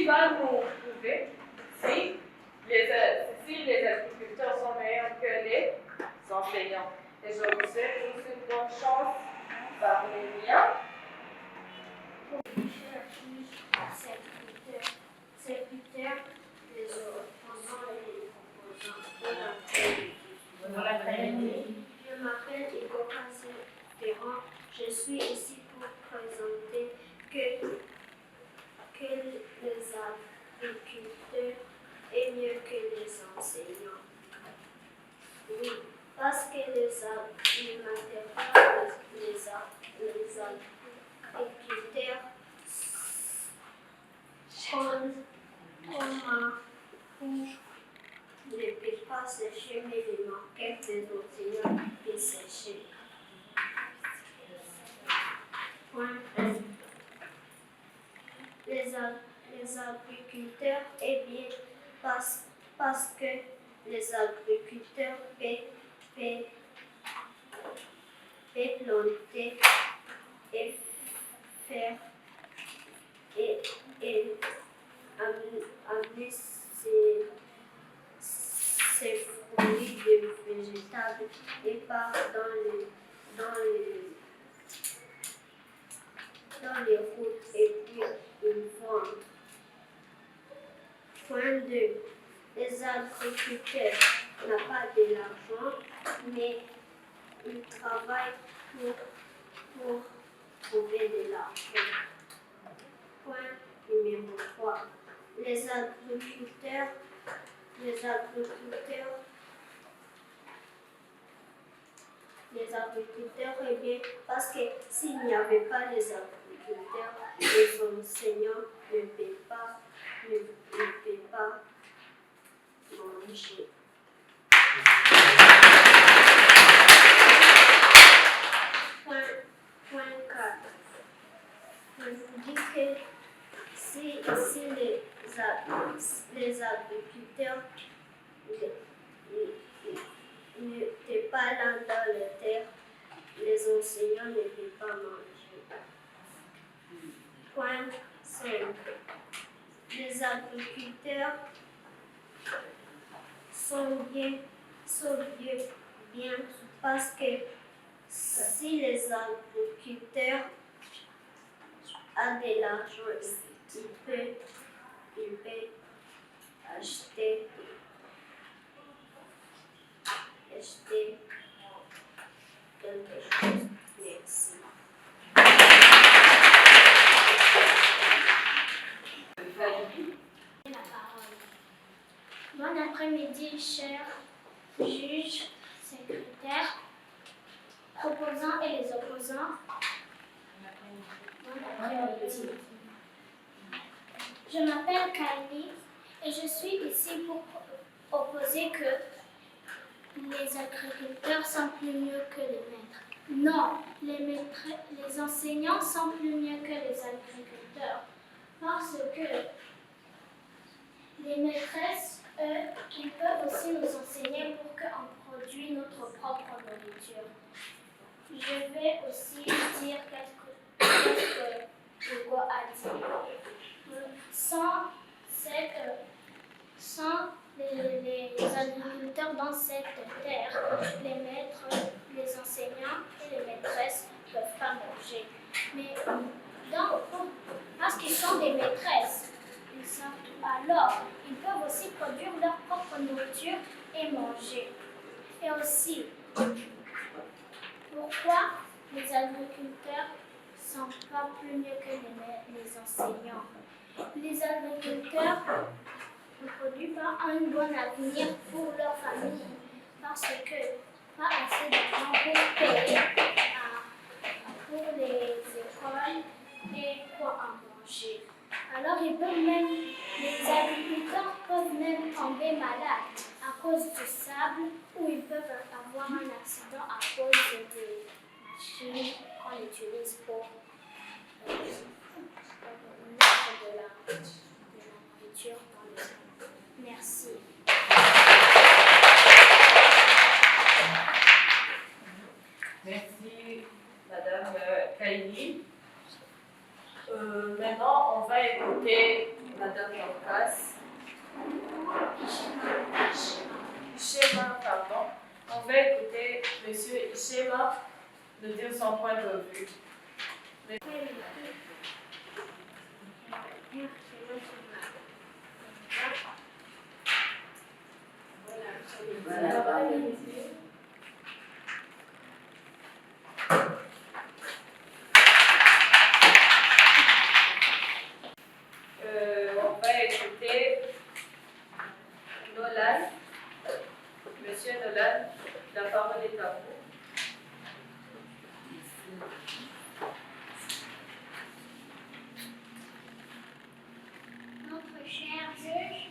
va nous prouver si les agriculteurs sont meilleurs que les enseignants. Et je vous souhaite tous une bonne chance parmi les miens. Serviteurs, les opposants et les composants. Je m'appelle Igor Ferrand. Je suis ici pour présenter que les agriculteurs est mieux que les enseignants. Oui, parce que les agriculteurs ne peuvent pas sécher, mais les maquettes des enseignants peuvent sécher. Point 1. Les agriculteurs est bien parce que les agriculteurs peuvent planter et faire et amener ses fruits de végétales et part dans les routes et puis ils vendent. Point 2. Les agriculteurs n'ont pas de l'argent, mais ils travaillent pour trouver de l'argent. Point numéro 3. Les agriculteurs eh bien, parce que s'il n'y avait pas les agriculteurs, les enseignants ne peuvent pas manger. Point 4. Je vous dis que si les agriculteurs n'étaient pas là dans les terres, les enseignants ne peuvent pas manger. Point 5. Les agriculteurs sont bien parce que si les agriculteurs ont de l'argent, ils peuvent acheter quelque chose. Merci. Bon après-midi, chers juges, secrétaires, proposants et les opposants. Bon après-midi. Je m'appelle Kylie et je suis ici pour opposer que les agriculteurs sont plus mieux que les maîtres. Non, les enseignants sont plus mieux que les agriculteurs parce que les maîtresses, eux, ils peuvent aussi nous enseigner pour qu'on produise notre propre nourriture. Je vais aussi dire qu'est-ce que Hugo a dit. Sans les agriculteurs dans cette terre, les maîtres, les enseignants et les maîtresses ne peuvent pas manger. Mais parce qu'ils sont des maîtresses, alors ils peuvent aussi produire leur propre nourriture et manger. Et aussi, pourquoi les agriculteurs ne sont pas plus mieux que les enseignants? Les agriculteurs ne produisent pas un bon avenir pour leur famille parce que pas assez d'argent pour payer pour les écoles et quoi en manger. Alors les agriculteurs peuvent même tomber malades à cause du sable ou ils peuvent avoir un accident à cause des machines qu'on utilise pour mettre de la nourriture dans les arbres. Merci. Merci, Madame Kylie. Maintenant, on va écouter Madame Dorcas. Ishema, pardon. On va écouter Monsieur Ishema nous dire son point de vue. On va écouter Nolan. Monsieur Nolan, la parole est à vous. Notre cher juge,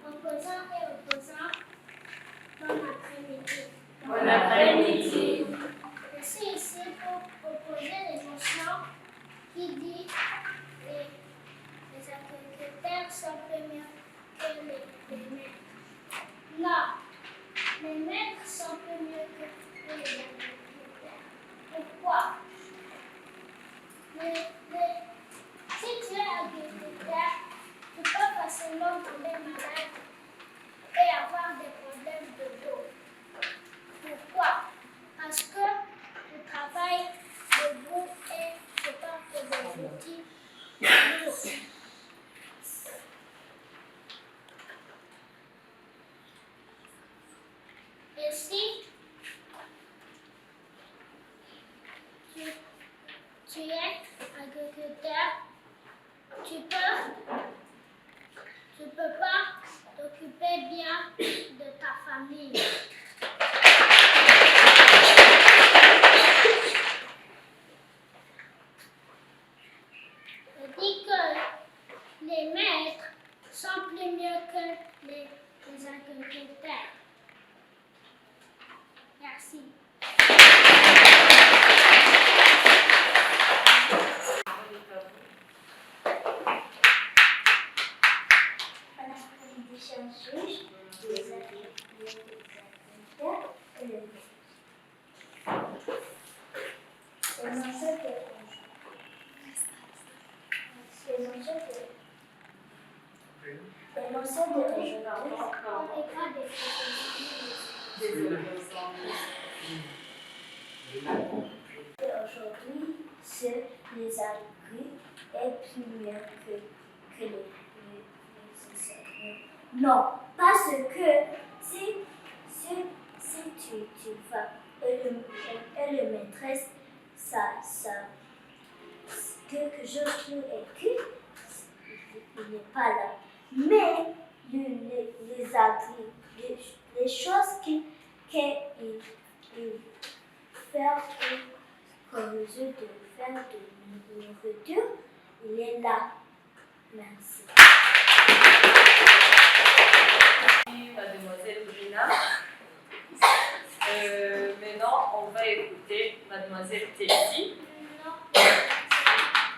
opposant, bon après-midi. Bon après-midi. Je suis ici pour opposer les motions qui disent que les agriculteurs sont plus mieux que les maîtres. Non, les maîtres sont plus mieux que les agriculteurs. Pourquoi? Si tu es agriculteur, tu peux facilement tomber malade et avoir des problèmes de dos. Pourquoi? Parce que tu travailles debout et tu portes des outils lourds. Et si tu es agriculteur, tu peux pas t'occuper bien de ta famille. Je dis que les maîtres sont plus mieux que les agriculteurs. Merci. Bon après-midi, cher juge, les agriculteurs et les maîtres. Aujourd'hui, c'est les agriculteurs est plus mieux que les enseignants. Non, parce que si tu vas et le maîtresse, quelque chose pour écrire, il n'est pas là. Mais les choses qu'il fait comme mesure de faire de nourriture, il est là. Merci. Merci, Mademoiselle Brina. Maintenant, on va écouter Mademoiselle Tessie. Non,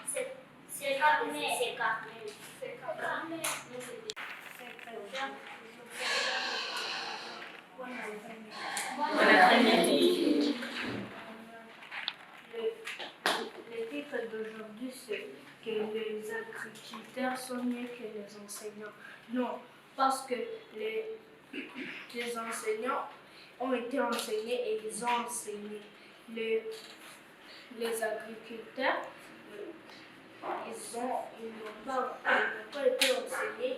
c'est Carmel. C'est Carmel. C'est Carmel. Bon après-midi. Le titre d'aujourd'hui, c'est que les agriculteurs sont mieux que les enseignants. Non, parce que les enseignants ont été enseignés et ils ont enseigné. Les agriculteurs, ils n'ont pas été enseignés,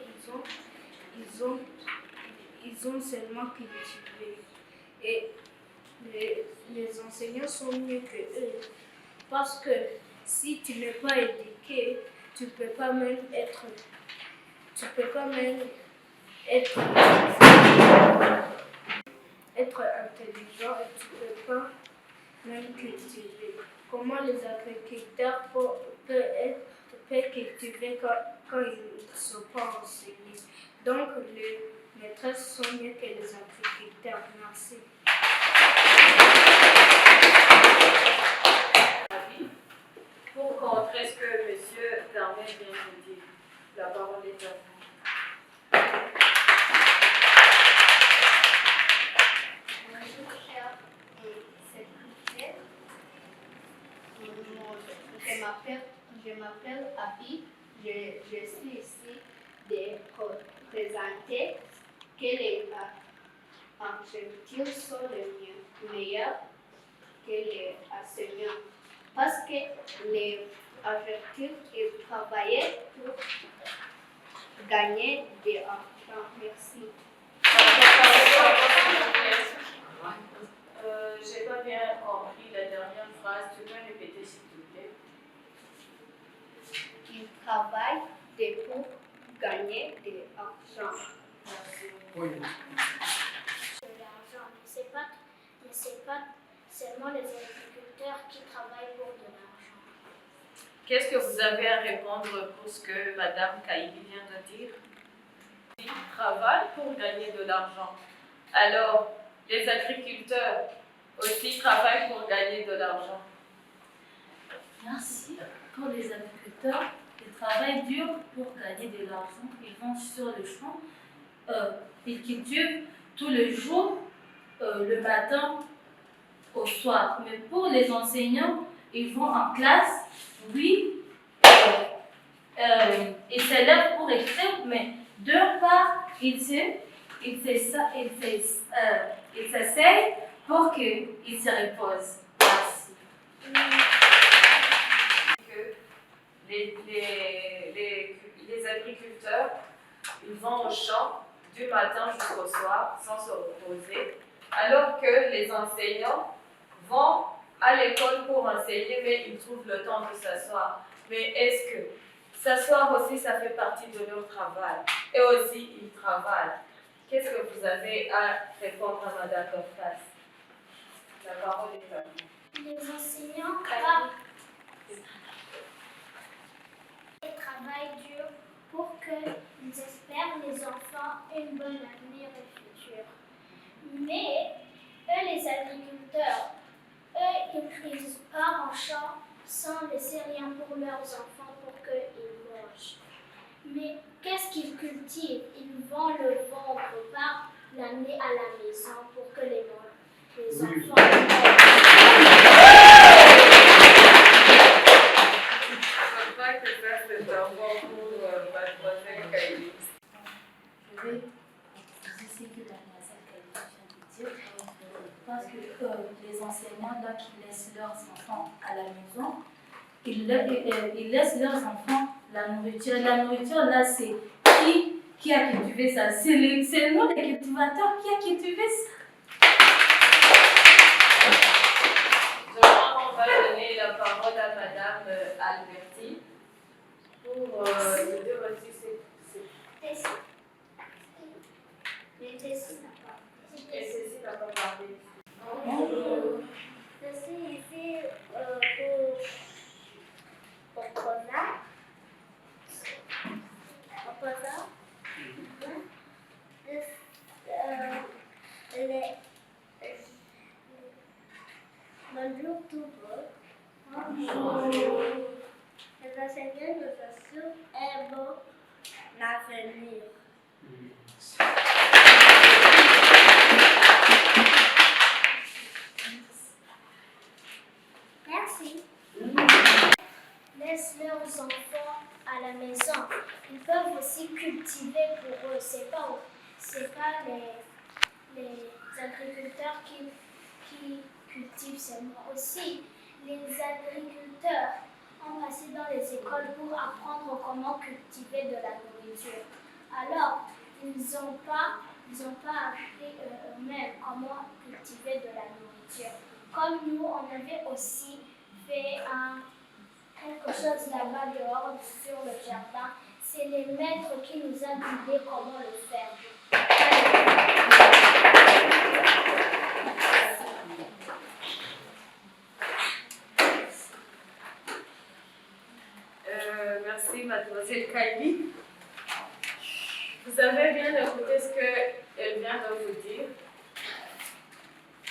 ils ont seulement cultivé. Et les enseignants sont mieux que eux. Parce que si tu n'es pas éduqué, tu ne peux pas même être intelligent et tu ne peux pas même cultiver. Comment les agriculteurs peuvent cultiver quand ils ne sont pas enseignés? Donc les maîtresses sont mieux que les agriculteurs. Merci. Pour contrer ce que M. Carmel vient de dire, la parole est à vous. Bonjour, chers secrétaires. Je m'appelle Abby. Je suis ici de présenter que les adjectifs sont les meilleurs que les enseignants. Parce que les adjectifs, ils travaillaient pour gagner de l'argent. Merci. J'ai pas bien compris la dernière phrase. Tu peux répéter s'il te plaît? Ils travaillent pour gagner de l'argent. Merci. De l'argent, mais c'est pas seulement les agriculteurs qui travaillent pour de l'argent. Qu'est-ce que vous avez à répondre pour ce que Madame Kaïli vient de dire? Ils travaillent pour gagner de l'argent. Alors, les agriculteurs aussi travaillent pour gagner de l'argent. Merci. Quand les agriculteurs ils travaillent dur pour gagner de l'argent, ils vont sur le champ, ils cultivent tous les jours, le matin au soir. Mais pour les enseignants, ils vont en classe, oui, ils s'élèvent pour écrire, mais d'un part, ils s'essayent pour qu'ils se reposent. Merci. Les agriculteurs, ils vont au champ du matin jusqu'au soir sans se reposer, alors que les enseignants vont à l'école pour enseigner, mais ils trouvent le temps de s'asseoir. Mais est-ce que s'asseoir aussi, ça fait partie de leur travail? Et aussi, ils travaillent. Qu'est-ce que vous avez à répondre à Madame Dorcas? La parole est à vous. Les enseignants travaillent dur pour qu'ils espèrent les enfants une bonne avenir et futur. Mais eux, les agriculteurs, ils partent en champ sans laisser rien pour leurs enfants pour qu'ils mangent. Mais qu'est-ce qu'ils cultivent? Ils vont le vendre par l'année à la maison pour que les enfants mangent. Je crois que ça, c'est un bon pour Mademoiselle Kaïli. Je vais utiliser ce que Mademoiselle Kaïli vient de dire, parce que les enseignants, là, qui laissent leurs enfants à la maison, ils laissent leurs enfants la nourriture. La nourriture, là, c'est qui a cultivé ça? C'est nous, les cultivateurs, qui a cultivé ça? Je crois qu'on va donner la parole à Madame Alberti pour nous dire aussi Tessie. Mais Tessie n'a pas. et ceci n'a pas parlé. Je suis ici pour Kosa. Bonjour tout le monde. Bonjour. Les enseignants nous assurent un bon avenir. Merci. Laisse leurs enfants à la maison. Ils peuvent aussi cultiver pour eux. C'est pas les agriculteurs qui cultivent seulement. Aussi, les agriculteurs ont passé dans les écoles pour apprendre comment cultiver de la nourriture. Alors, ils n'ont pas appris eux-mêmes comment cultiver de la nourriture. Comme nous, on avait aussi fait quelque chose là-bas dehors sur le jardin. C'est les maîtres qui nous ont guidé comment le faire. Merci Mademoiselle Kaïli. Vous avez bien écouté ce qu'elle vient de vous dire.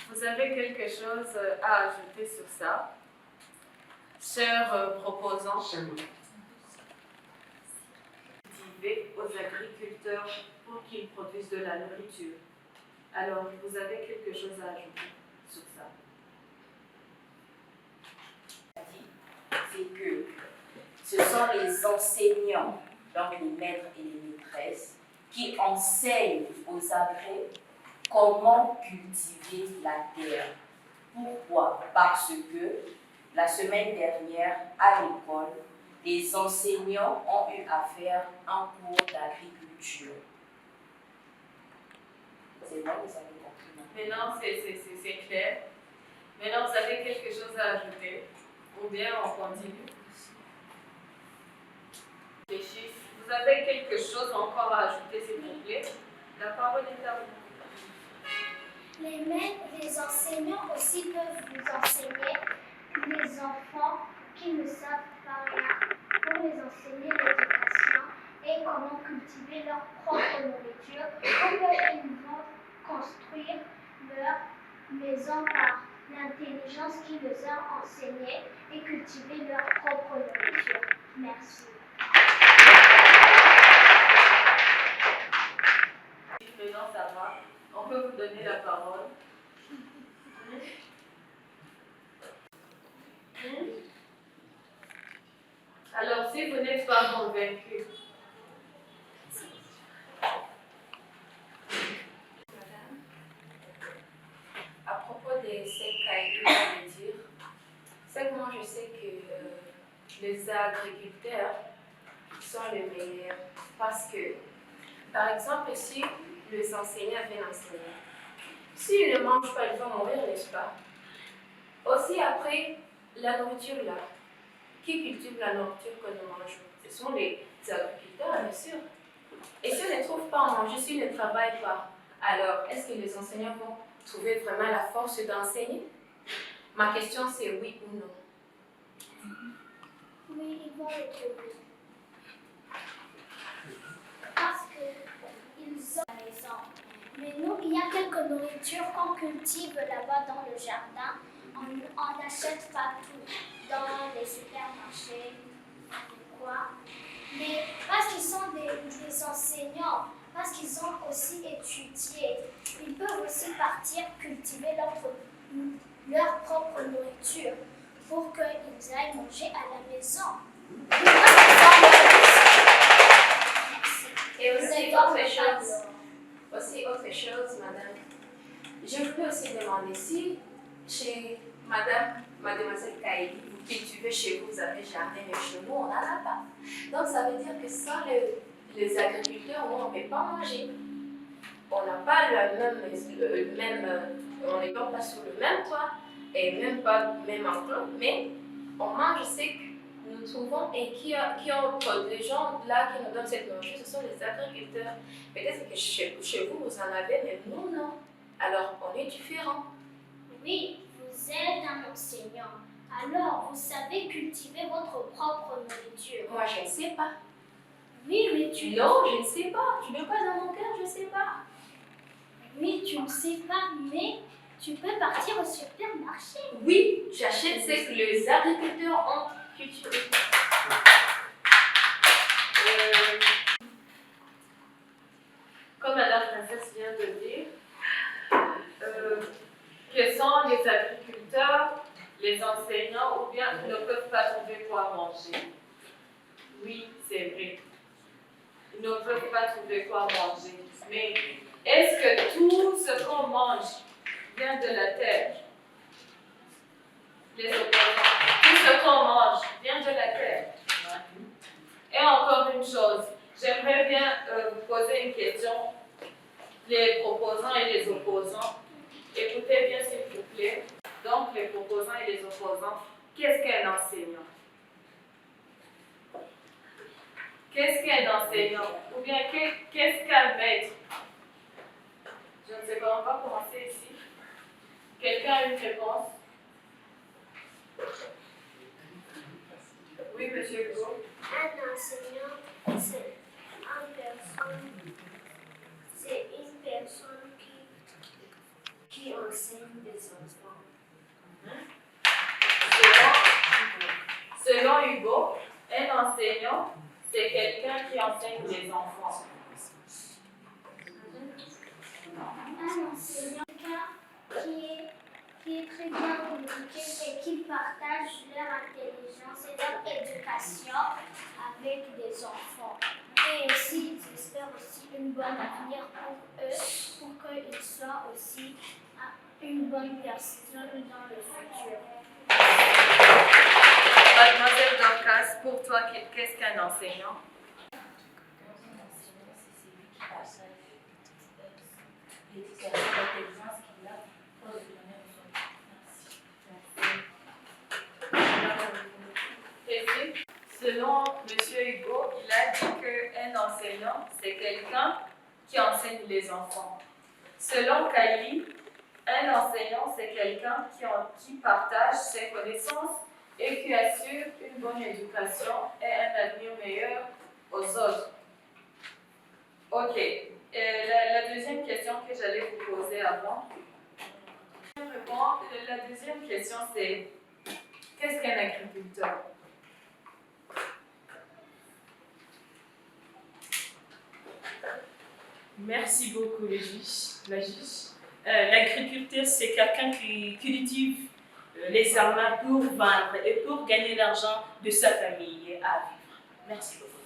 Vous avez quelque chose à ajouter sur ça, chers proposants? Cultiver aux agriculteurs pour qu'ils produisent de la nourriture. Alors, vous avez quelque chose à ajouter sur ça? c'est que ce sont les enseignants, donc les maîtres et les maîtresses, qui enseignent aux agrès comment cultiver la terre. Pourquoi? Parce que la semaine dernière, à l'école, les enseignants ont eu à faire un cours d'agriculture. C'est bon, vous avez compris? Maintenant, c'est clair. Maintenant, vous avez quelque chose à ajouter? Ou bien on continue? Les chiffres. Vous avez quelque chose encore à ajouter, s'il vous plaît? La parole est à vous. Les enseignants aussi peuvent vous enseigner les enfants qui ne savent pas rien, pour les enseigner l'éducation et comment cultiver leur propre nourriture, pour qu'ils vont construire leur maison par l'intelligence qui les a enseignés et cultiver leur propre nourriture. Merci. Maintenant, ça va. On peut vous donner la parole. Alors, si vous n'êtes pas convaincu, À propos de ce qu'Aïdou vient de dire, c'est que moi je sais que les agriculteurs sont les meilleurs parce que, par exemple, si les enseignants viennent enseigner, s'ils ne mangent pas, ils vont mourir, n'est-ce pas? Aussi après, la nourriture là, qui cultive la nourriture que nous mangeons? Ce sont les agriculteurs, bien sûr. Et s'ils ne trouvent pas à manger, s'ils ne travaillent pas, alors est-ce que les enseignants vont trouver vraiment la force d'enseigner? Ma question c'est oui ou non. Oui, ils vont le trouver. Parce qu'ils ont raison. Mais nous, il y a quelques nourritures qu'on cultive là-bas dans le jardin. On n'achète pas tout dans les supermarchés, quoi. Mais parce qu'ils sont des enseignants, parce qu'ils ont aussi étudié, ils peuvent aussi partir cultiver leur propre nourriture pour qu'ils aillent manger à la maison. Et aussi autre chose, madame. Je peux aussi demander si chez mademoiselle Kaïli, vous cultivez chez vous, vous avez jardin, mais chez nous, on n'en a pas. Donc ça veut dire que sans les agriculteurs, nous, on ne peut pas manger. On n'a pas on n'est pas sur le même toit et même pas le même enclos, mais on mange ce que nous trouvons et qui ont les gens là qui nous donnent cette nourriture, ce sont les agriculteurs. Peut-être que chez vous, vous en avez, mais nous, non. Alors, on est différents. Oui, vous êtes un enseignant. Alors, vous savez cultiver votre propre nourriture. Moi, je ne sais pas. Oui, mais tu... Non, je ne sais pas. Tu veux pas dans mon cœur, je ne sais pas. Oui, tu ne sais pas, mais tu peux partir au supermarché. Oui, j'achète ce que les agriculteurs ont cultivé. comme Madame Princesse vient de dire, que sont les agriculteurs, les enseignants, ou bien ils ne peuvent pas trouver quoi manger. Oui, c'est vrai. Ils ne peuvent pas trouver quoi manger. Mais est-ce que tout ce qu'on mange vient de la terre? Les opposants. Tout ce qu'on mange vient de la terre. Et encore une chose, j'aimerais bien vous poser une question. Les proposants et les opposants. Écoutez bien s'il vous plaît. Donc, les proposants et les opposants, qu'est-ce qu'un enseignant? Qu'est-ce qu'un enseignant? Ou bien qu'est-ce qu'un maître? Je ne sais pas, on va commencer ici. Quelqu'un a une réponse? Oui, monsieur Hugo. Un enseignant, c'est une personne qui enseigne des enfants. Selon Hugo, un enseignant, c'est quelqu'un qui enseigne les enfants. Un enseignant, quelqu'un qui est très bien éduqué et qui partage leur intelligence et leur relation avec des enfants. Et aussi, ils espèrent aussi une bonne avenir pour eux, pour qu'ils soient aussi une bonne personne dans le futur. Mademoiselle Dorcas, pour toi, qu'est-ce qu'un enseignant? L'éducation, l'intelligence qu'il a pour donner aux autres. Merci. Selon M. Hugo, il a dit qu'un enseignant, c'est quelqu'un qui enseigne les enfants. Selon Kylie, un enseignant, c'est quelqu'un qui partage ses connaissances et qui assure une bonne éducation et un avenir meilleur aux autres. Ok. La deuxième question que j'allais vous poser avant. La deuxième question, c'est qu'est-ce qu'un agriculteur? Merci beaucoup, la juge. L'agriculteur, c'est quelqu'un qui cultive les aliments pour vendre et pour gagner l'argent de sa famille à vivre. Merci beaucoup.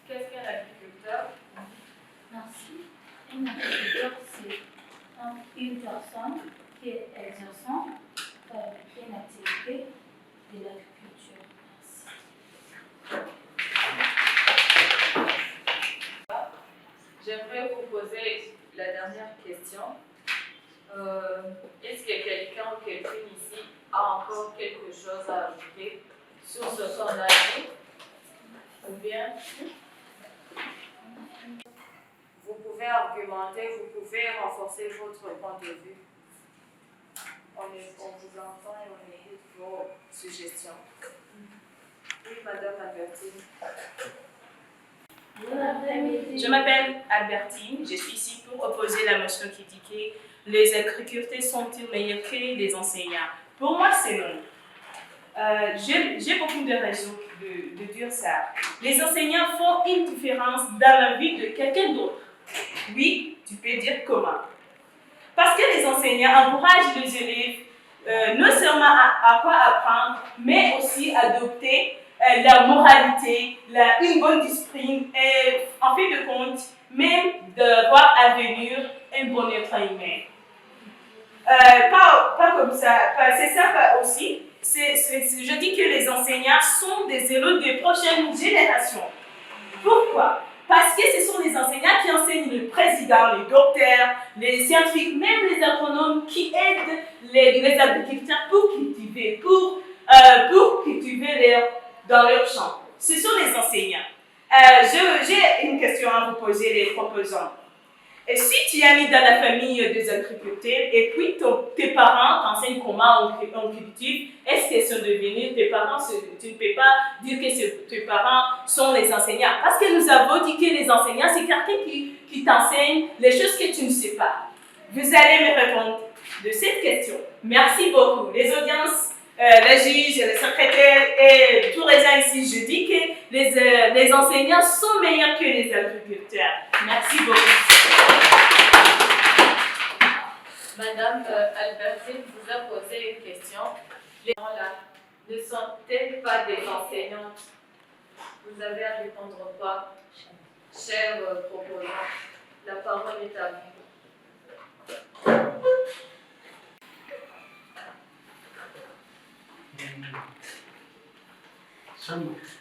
Qu'est-ce qu'un agriculteur? Merci. Un agriculteur, c'est une personne qui exerce une activité de l'agriculture. Merci. J'aimerais vous poser la dernière question. Est-ce que quelqu'un ou quelqu'une ici a encore quelque chose à ajouter sur ce qu'on a dit? Ou bien vous pouvez argumenter, vous pouvez renforcer votre point de vue. On vous entend et on écoute vos suggestions. Oui, Madame Albertine. Je m'appelle Albertine, je suis ici pour opposer la motion qui dit que les agriculteurs sont-ils meilleurs que les enseignants? Pour moi, c'est non. J'ai beaucoup de raisons de dire ça. Les enseignants font une différence dans la vie de quelqu'un d'autre. Oui, tu peux dire comment. Parce que les enseignants encouragent les élèves non seulement à quoi apprendre, mais aussi à adopter la moralité, une bonne discipline et, en fin de compte, même de voir à venir un bon être humain. Pas comme ça, c'est ça aussi. Je dis que les enseignants sont des héros des prochaines générations. Pourquoi? Parce que ce sont les enseignants qui enseignent le président, les docteurs, les scientifiques, même les agronomes qui aident les agriculteurs pour cultiver, dans leur champ. Ce sont les enseignants. J'ai une question à vous poser, les proposants. Et si tu es né dans la famille des agriculteurs et puis tes parents t'enseignent comment on cultive, est-ce qu'ils sont devenus tes parents? Tu ne peux pas dire que tes parents sont les enseignants. Parce que nous avons dit que les enseignants, c'est quelqu'un qui t'enseigne les choses que tu ne sais pas. Vous allez me répondre de cette question. Merci beaucoup. Les audiences, la juge, le secrétaire et tous les gens ici, je dis que les enseignants sont meilleurs que les agriculteurs. Merci beaucoup. Madame Albertine vous a posé une question. Les gens-là ne sont-elles pas des enseignantes? Vous avez à répondre quoi, chers proposants? La parole est à vous.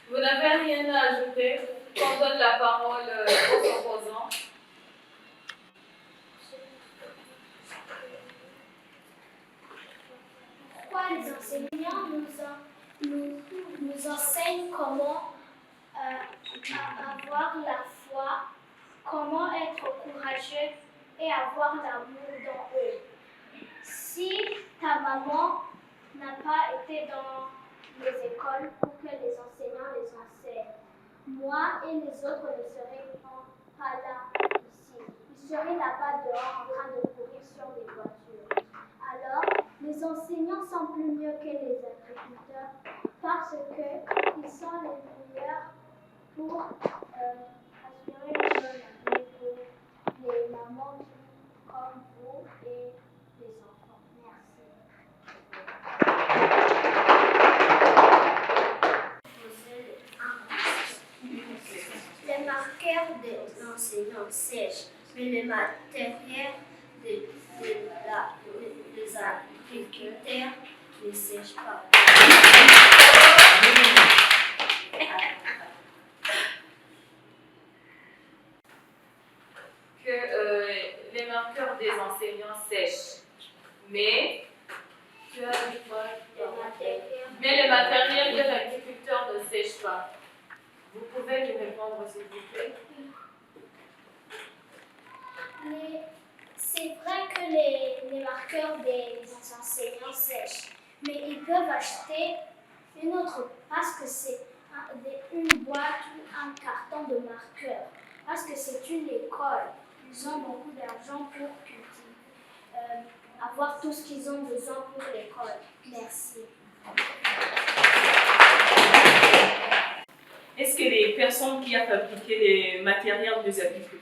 Vous n'avez rien à ajouter? On donne la parole aux opposants. Pourquoi les enseignants nous enseignent comment avoir la foi, comment être courageux et avoir l'amour dans eux. Si ta maman n'a pas été dans les écoles pour que les enseignants les enseignent, moi et les autres ne serions pas là ici. Ils seraient là-bas dehors en train de courir sur des voitures. Alors, les enseignants sont plus mieux que les agriculteurs parce qu'ils sont les meilleurs pour assurer une bonne avenir pour les mamans comme vous et les enfants. Merci. agriculteurs ne sèchent pas. Que les marqueurs des enseignants sèchent. Mais, tu as dit quoi? Mais le matériel de l'agriculteur ne sèche pas. Vous pouvez lui répondre s'il vous plaît? C'est vrai que les marqueurs des enseignants sèchent, mais ils peuvent acheter une autre parce que c'est une boîte ou un carton de marqueurs. Parce que c'est une école. Ils ont beaucoup d'argent pour avoir tout ce qu'ils ont besoin pour l'école. Merci. Est-ce que les personnes qui ont fabriqué les matériels des agricultures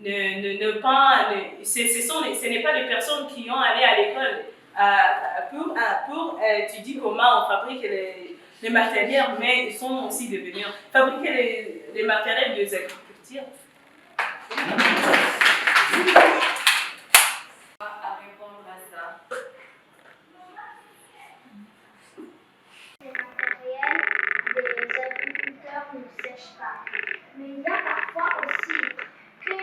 ce n'est pas des personnes qui ont allé à l'école pour étudier comment on fabrique les matériels, mais ils sont aussi devenus fabriquer les matériels des agricultures. À répondre à ça. Les matériels des agriculteurs ne sèchent pas. Mais il y a parfois aussi que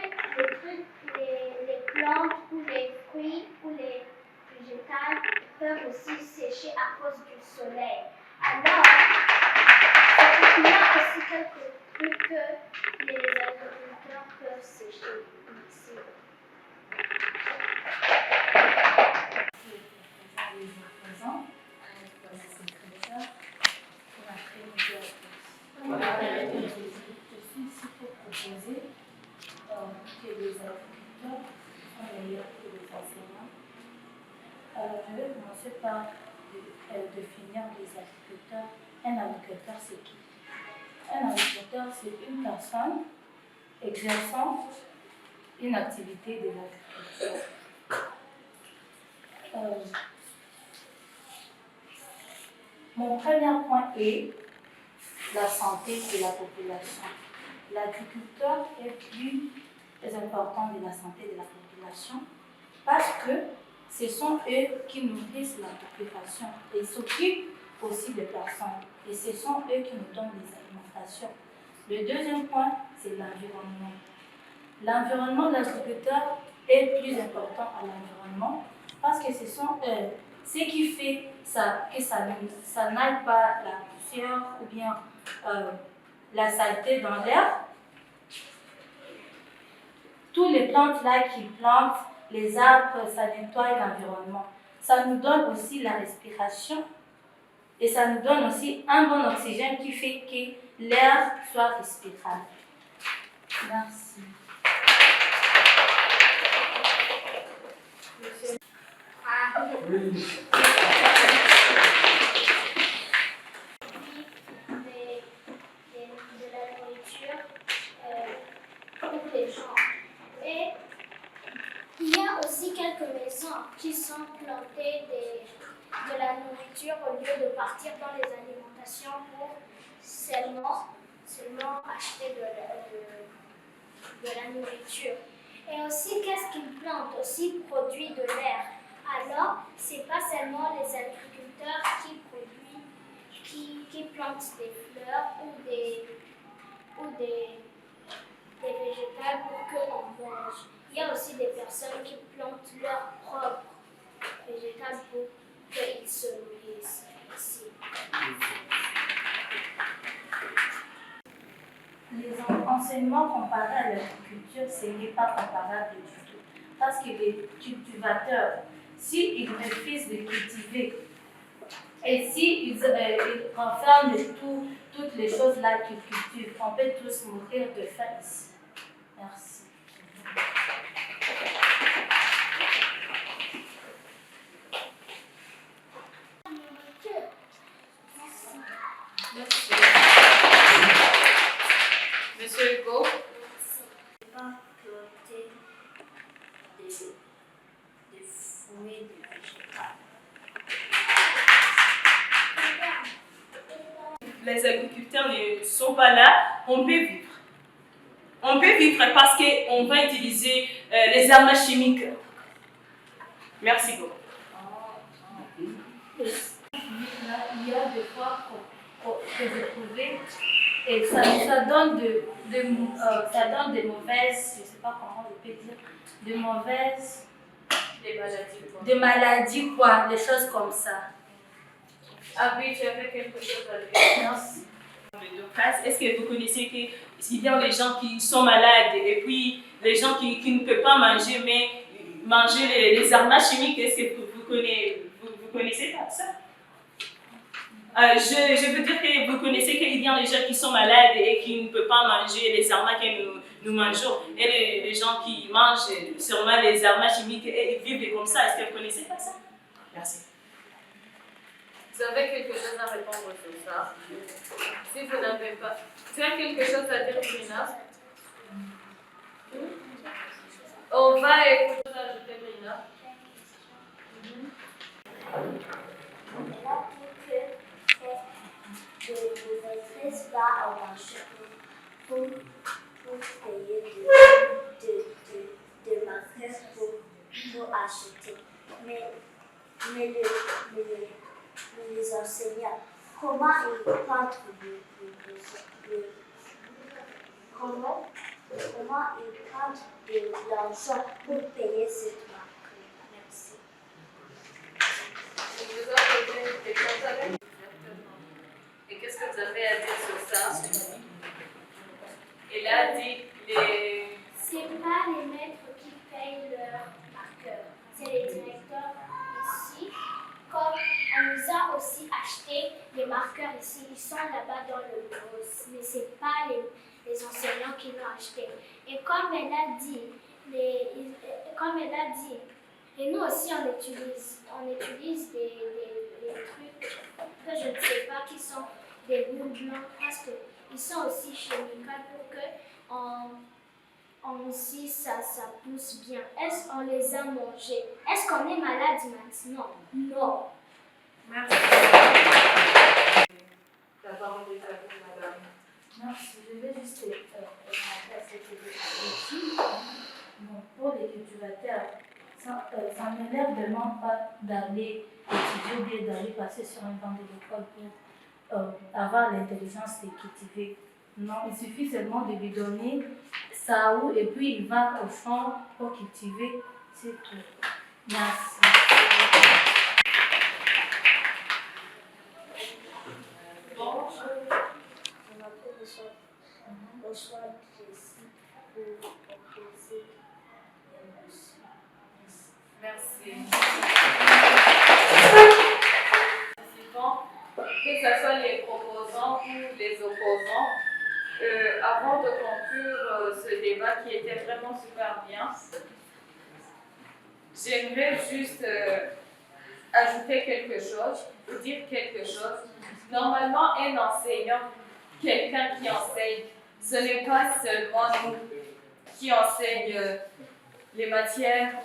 les plantes ou les fruits ou les végétales peuvent aussi sécher à cause du soleil. Alors, il y a aussi quelques trucs que les agriculteurs peuvent sécher. Merci. Les représentants, comme le secrétaire, pour après nous dire. Je suis ici pour proposer que les agriculteurs sont meilleurs que les enseignants. Je vais commencer par définir les agriculteurs. Un agriculteur, c'est qui? Un agriculteur, c'est une personne exerçant une activité de l'agriculture. Mon premier point est la santé de la population. L'agriculteur est plus important de la santé de la population parce que ce sont eux qui nourrissent la population et s'occupent aussi des personnes. Et ce sont eux qui nous donnent des alimentations. Le deuxième point, c'est l'environnement. L'environnement de l'agriculteur est plus important à l'environnement parce que ce sont eux. Ce qui fait que ça n'aille pas la poussière ou bien la saleté dans l'air. Tous les plantes là qu'ils plantent, les arbres, ça nettoie l'environnement. Ça nous donne aussi la respiration et ça nous donne aussi un bon oxygène qui fait que l'air soit respirable. Merci. De la nourriture pour les gens. Et il y a aussi quelques maisons qui sont plantées de la nourriture au lieu de partir dans les alimentations pour seulement acheter de la nourriture. Et aussi, qu'est-ce qu'ils plantent? Aussi produit de l'air. Alors, c'est pas seulement les agriculteurs qui plantent des fleurs ou des végétales pour qu'on mange. Il y a aussi des personnes qui plantent leurs propres végétales pour qu'ils se nourrissent ici. Les enseignements comparés à l'agriculture, ce n'est pas comparable du tout. Parce que les cultivateurs, s'ils refusent de cultiver et s'ils renferment toutes les choses là qu'ils cultivent, on peut tous mourir de faim ici. Merci. Merci. Monsieur Hugo. Pas planter des fruits, des végétales. Les agriculteurs ne sont pas là, on peut vivre. On peut vivre parce qu'on va utiliser les armes chimiques. Merci beaucoup. Là, il y a des fois que j'ai trouvé et ça donne ça donne des mauvaises, je ne sais pas comment je peux dire, des mauvaises, Des maladies, quoi. des maladies, quoi, des choses comme ça. Ah oui, tu avais quelque chose à dire. Merci. Est-ce que vous connaissez qu'il y a les gens qui sont malades et puis les gens qui ne peuvent pas manger, mais manger les armes chimiques, est-ce que vous connaissez pas ça? Je veux dire que vous connaissez qu'il y a les gens qui sont malades et qui ne peuvent pas manger les armes que nous mangeons, et les gens qui mangent sûrement les armes chimiques et ils vivent comme ça. Est-ce que vous connaissez pas ça? Merci. Vous avez quelque chose à répondre sur ça? Si vous n'avez pas... Tu as quelque chose à dire, Brina? On va écouter ajouter Brina. Le maîtresse va en marché pour payer de marqueurs pour acheter. Mais les enseignants, comment ils prennent de l'argent pour payer cette marque? Merci. Je vous ai posé une question. Et qu'est-ce que vous avez à dire sur ça? Elle a dit les... C'est pas les maîtres qui payent leurs marqueurs, c'est les directeurs ici. Comme on nous a aussi acheté les marqueurs ici, ils sont là-bas dans le bureau, mais c'est pas les enseignants qui l'ont acheté. Et comme elle a dit, et nous aussi on utilise des trucs que je ne sais pas qui sont des boules blancs parce qu'ils sont aussi chimiques pour que aussi ça pousse bien. Est-ce qu'on les a mangés? Est-ce qu'on est malade maintenant? Non. Merci. La parole est à vous, madame. Merci, je vais juste remarquer ce que vous avez dit. Bon, pour les cultivateurs, ça ne leur demande pas d'aller étudier ou bien d'aller passer sur un banc de l'école pour avoir l'intelligence de cultiver. Non, il suffit seulement de lui donner ça ou et puis il va au champ pour cultiver, c'est tout. Merci. Bonjour. Je m'appelle Bonsoir, Jessie, pour proposer une motion. Merci. Que ce soit les proposants ou les opposants, avant de conclure ce débat qui était vraiment super bien, j'aimerais juste ajouter quelque chose, ou dire quelque chose. Normalement, un enseignant, quelqu'un qui enseigne, ce n'est pas seulement nous qui enseignent les matières,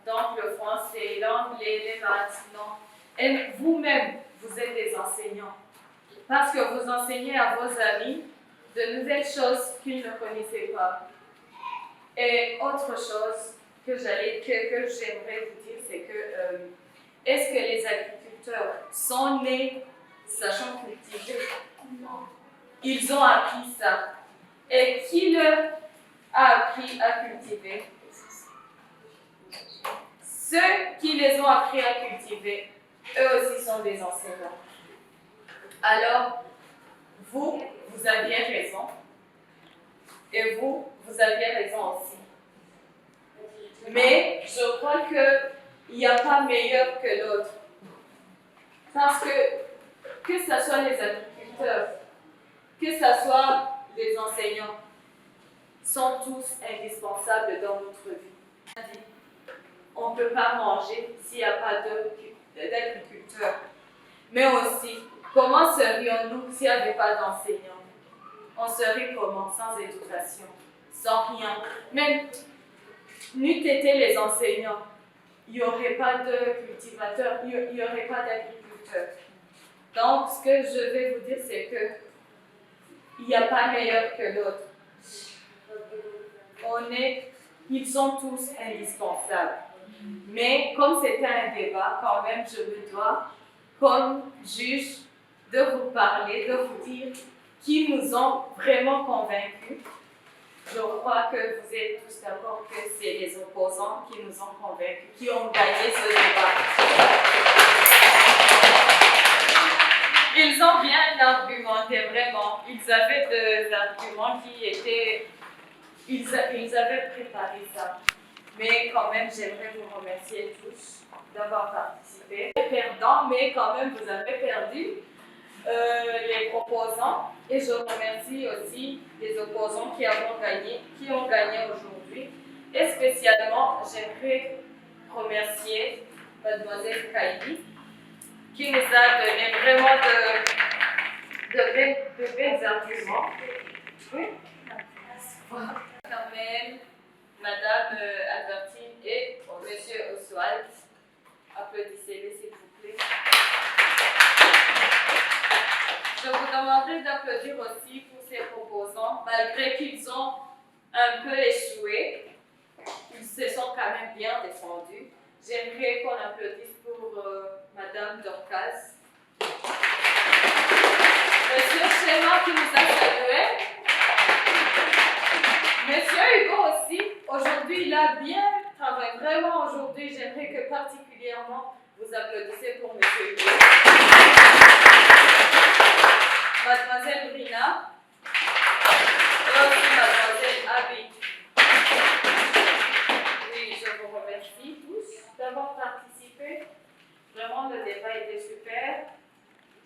donc le français, l'anglais, les maths, non. Et vous-même, vous êtes des enseignants. Parce que vous enseignez à vos amis de nouvelles choses qu'ils ne connaissaient pas. Et autre chose que j'aimerais vous dire, c'est que est-ce que les agriculteurs sont nés sachant cultiver? Non. Ils ont appris ça. Et qui leur a appris à cultiver? Ceux qui les ont appris à cultiver, eux aussi sont des enseignants. Alors, vous aviez raison. Et vous aviez raison aussi. Mais je crois qu'il n'y a pas meilleur que l'autre. Parce que ce soit les agriculteurs, que ce soit les enseignants, sont tous indispensables dans notre vie. On ne peut pas manger s'il n'y a pas d'agriculteurs. Mais aussi, comment serions-nous s'il n'y avait pas d'enseignants? On serait comment? Sans éducation, sans rien. Même n'eût été les enseignants, il n'y aurait pas de cultivateurs, il n'y aurait pas d'agriculteurs. Donc, ce que je vais vous dire, c'est que il n'y a pas meilleur que l'autre. Ils sont tous indispensables. Mais comme c'était un débat, quand même, je me dois comme juge de vous parler, de vous dire qui nous ont vraiment convaincus. Je crois que vous êtes tous d'accord que c'est les opposants qui nous ont convaincus, qui ont gagné ce débat. Ils ont bien argumenté, vraiment. Ils avaient des arguments qui étaient... Ils avaient préparé ça. Mais quand même, j'aimerais vous remercier tous d'avoir participé. Perdant, mais quand même, vous avez perdu les proposants. Et je remercie aussi les opposants qui ont gagné aujourd'hui. Et spécialement, j'aimerais remercier Mademoiselle Kaili, qui nous a donné vraiment de belles arguments. Oui. Carmel, Madame Albertine et Monsieur Oswald. Applaudissez-les s'il vous plaît. Je vous demanderai d'applaudir aussi pour ces proposants, malgré qu'ils ont un peu échoué. Ils se sont quand même bien défendus. J'aimerais qu'on applaudisse pour Madame Dorcas. Monsieur Schéma qui nous a salués. Monsieur Hugo aussi, aujourd'hui il a bien travaillé. Vraiment aujourd'hui, j'aimerais que particulièrement vous applaudissez pour Monsieur Hugo. Mademoiselle Brina et aussi Mademoiselle Abby. Oui, je vous remercie tous d'avoir participé. Vraiment, le débat était super.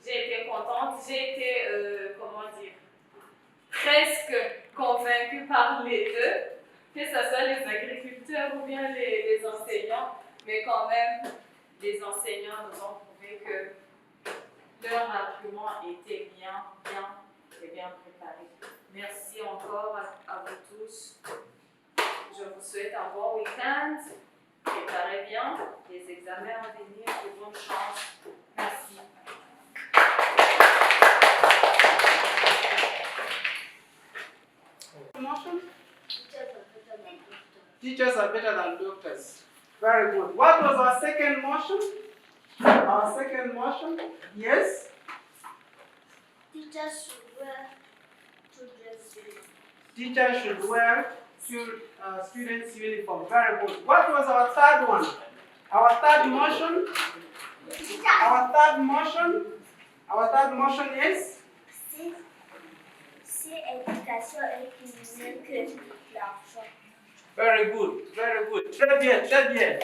J'ai été contente. J'ai été, presque convaincue par les deux, que ce soit les agriculteurs ou bien les enseignants. Mais quand même, les enseignants nous ont prouvé que leur argument était bien préparé. Merci encore à vous tous. Je vous souhaite un bon week-end. Préparez bien les examens à venir et bonne chance. Merci. Motion? Teachers are better than doctors. Very good. What was our second motion? Our second motion? Yes? Teachers should wear children's uniform. Teachers should wear students' uniform. Very good. What was our third one? Our third motion? Our third motion is? Si éducation est plus que l'argent. Very good, very good. Très bien, très bien.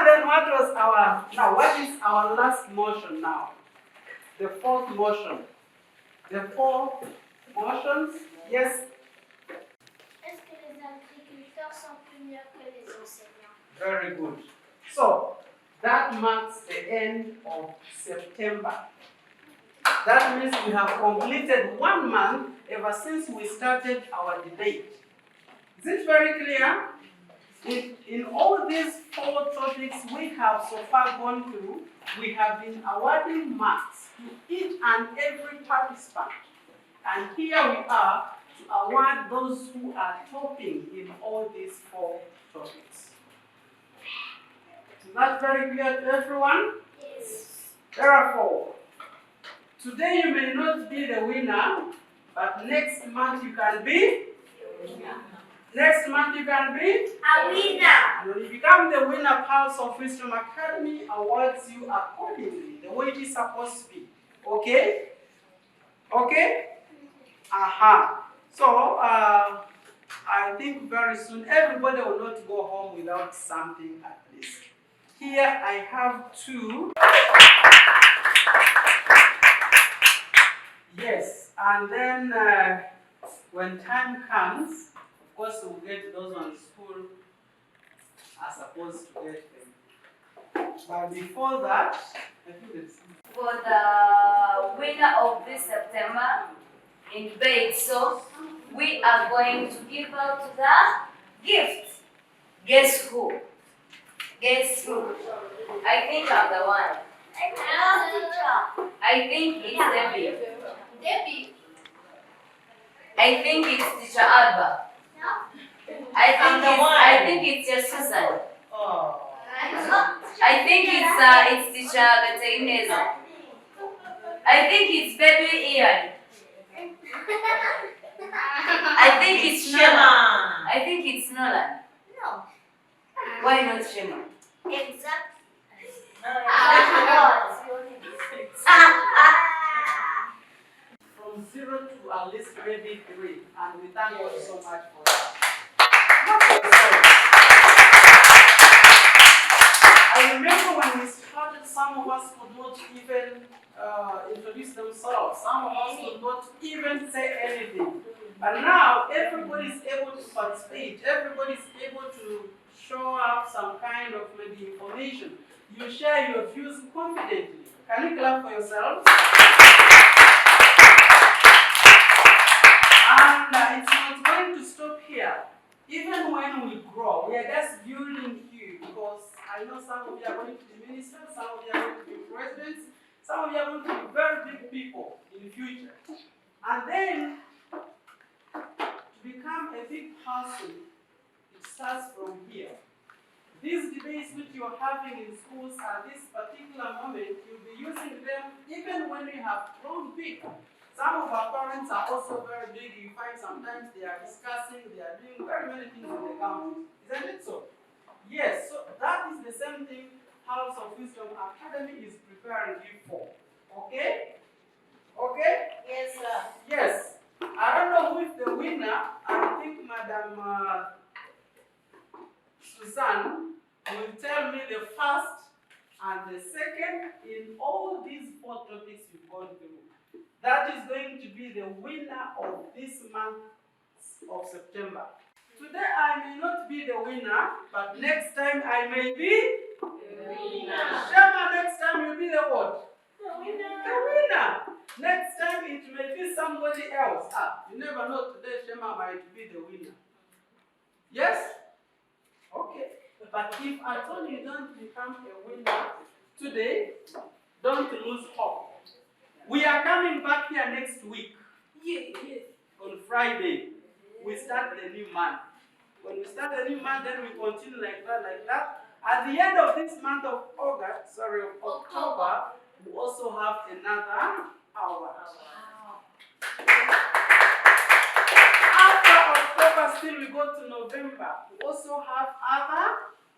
Then what was what is our last motion now? The fourth motion. The four motions, yes? Est-ce que les agriculteurs sont plus mieux que les enseignants? Very good. So, that marks the end of September. That means we have completed 1 month ever since we started our debate. Is it very clear? In all these 4 topics we have so far gone through, we have been awarding marks to each and every participant. And here we are to award those who are topping in all these 4 topics. Is that very clear to everyone? Yes. Therefore, today you may not be the winner, but next month you can be? Next month you can be? A winner. And when you become the winner, Pulse of Wisdom Academy awards you accordingly, the way it is supposed to be. Okay? Okay? So, I think very soon everybody will not go home without something at least. Here I have 2. Yes, and then when time comes, of course we'll get those on school are supposed to get them. But before that, I think it's... For the winner of this September in debate, so we are going to give out the gift. Guess who? Guess who? I think I'm the one. I think it's Debbie. Debbie. I think it's Teacher Alba. I think it's your Susan. Oh. I think it's Teacher Betty Inez. I think it's baby Ian. I think it's Nolan. Shema. I think it's Nolan. No. Why not Shema? Exact. From 0 to at least maybe 3, and we thank God so much for that. I remember when we started, some of us could not even introduce themselves. Some of us could not even say anything. But now everybody is able to participate. Everybody is able to show up some kind of maybe information. You share your views confidently. Can you clap for yourselves? And it's not going to stop here. Even when we grow, we are just building you, because I know some of you are going to be ministers, some of you are going to be presidents, some of you are going to be very big people in the future. And then, to become a big person, it starts from here. These debates which you are having in schools at this particular moment, you'll be using them even when you have grown big. Some of our parents are also very big. You find sometimes they are discussing, they are doing very many things in the county. Isn't it so? Yes, so that is the same thing House of Wisdom Academy is preparing you for. Okay? Okay? Yes, sir. Yes. I don't know who is the winner. I think Madam Suzanne will tell me the first and the second in all these 4 topics we've gone through. That is going to be the winner of this month of September. Today I may not be the winner, but next time I may be the winner. Shema, next time you'll be the what? The winner. The winner. Next time it may be somebody else. You never know, today Shema might be the winner. Yes? Okay. But if at all you don't become a winner today, don't lose hope. We are coming back here next week. Yes. On Friday, we start the new month. When we start the new month, then we continue like that. At the end of this month of October, we also have another hour. After October, still we go to November. We also have other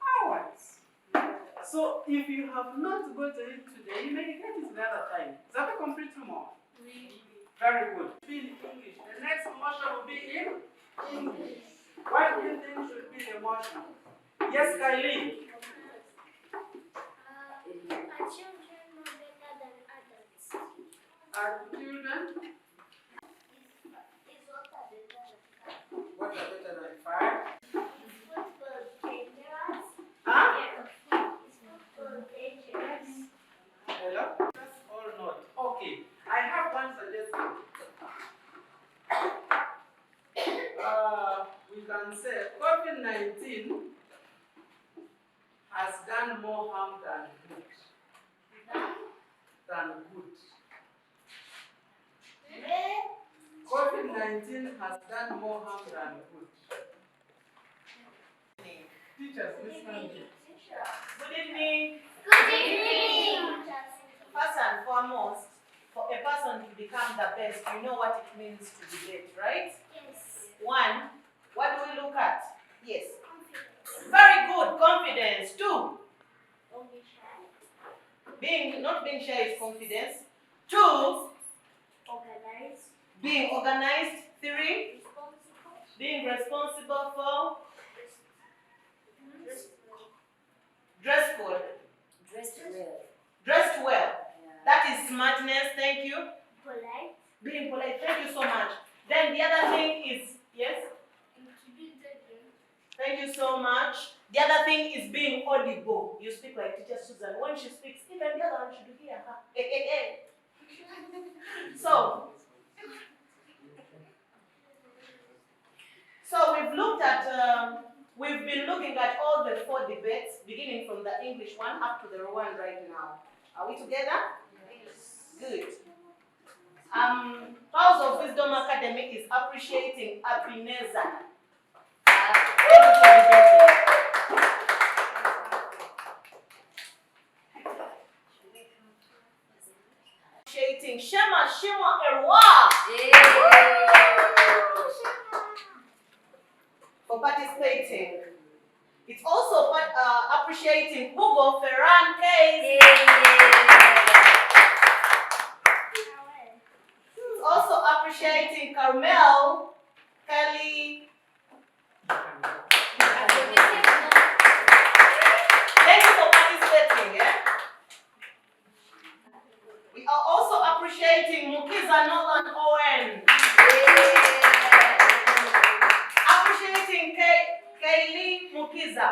hours. So if you have not got it today, you may get it another time. Is that a complete tomorrow? Very good. Be in English. The next motion will be in English. What do you think should be the motion? Yes, Kylie. Our children know better than adults. Our children, Is what are the better? what are better than 5? Is football dangerous? Huh? Is football dangerous? Hello? That's all not. Okay. I have one suggestion. We can say COVID-19 has done more harm than good. COVID-19 has done more harm than good. Teachers, listen. Good evening. Good evening. First and foremost, for a person to become the best, you know what it means to debate, right? Yes. 1, what do we look at? Yes. Confidence. Very good, confidence. 2, Don't be shy. not being shy is confidence. 2, Organize. being organized. 3, Responsible. being responsible. 4, dressful. Dressed well. That is smartness, thank you. Polite. Being polite, thank you so much. Then the other thing is, yes? Thank you so much. The other thing is being audible. You speak like Teacher Susan. When she speaks, even the other one should hear her. So we've looked at, we've been looking at all the 4 debates, beginning from the English one up to the one right now. Are we together? Yes. Good. House of Wisdom Academy is appreciating Abineza. Appreciating participating. Shema, Shema, Erwa. For participating. It's also appreciating Hugo, Ferran, Case. It's also appreciating Carmel, Kelly. Thank you for participating. Yeah? We are also appreciating Mukiza, Nolan, Owen. Appreciating Kaylee Mukiza.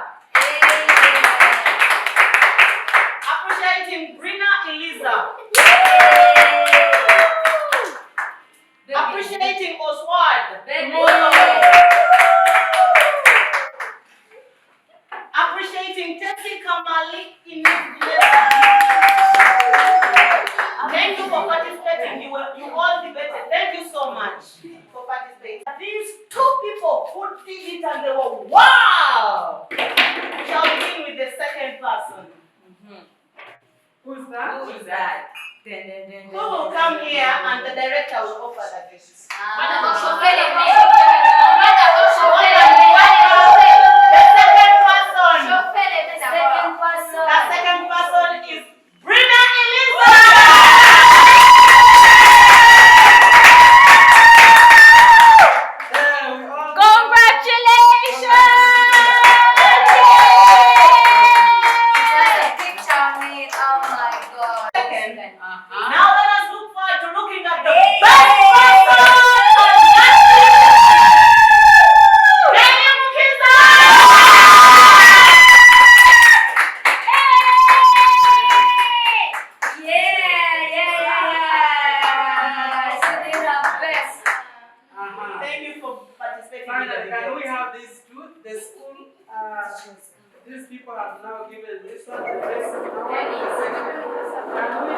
Appreciating Brina Eliza. Appreciating Oswald. Appreciating Tessie Kamali in Thank you for participating. You all debated. Thank you so much for participating. These two people who did it and they were wow! We shall begin with the second person. Who's that? Who is that? Who will come here and the director will offer the gifts? The second person is Brina Eliza. Now let us look forward to looking at the best person. Daniel Mukiza. Thank you for participating. Finally, can we have these two? The school, these people have now given this one the best. Can we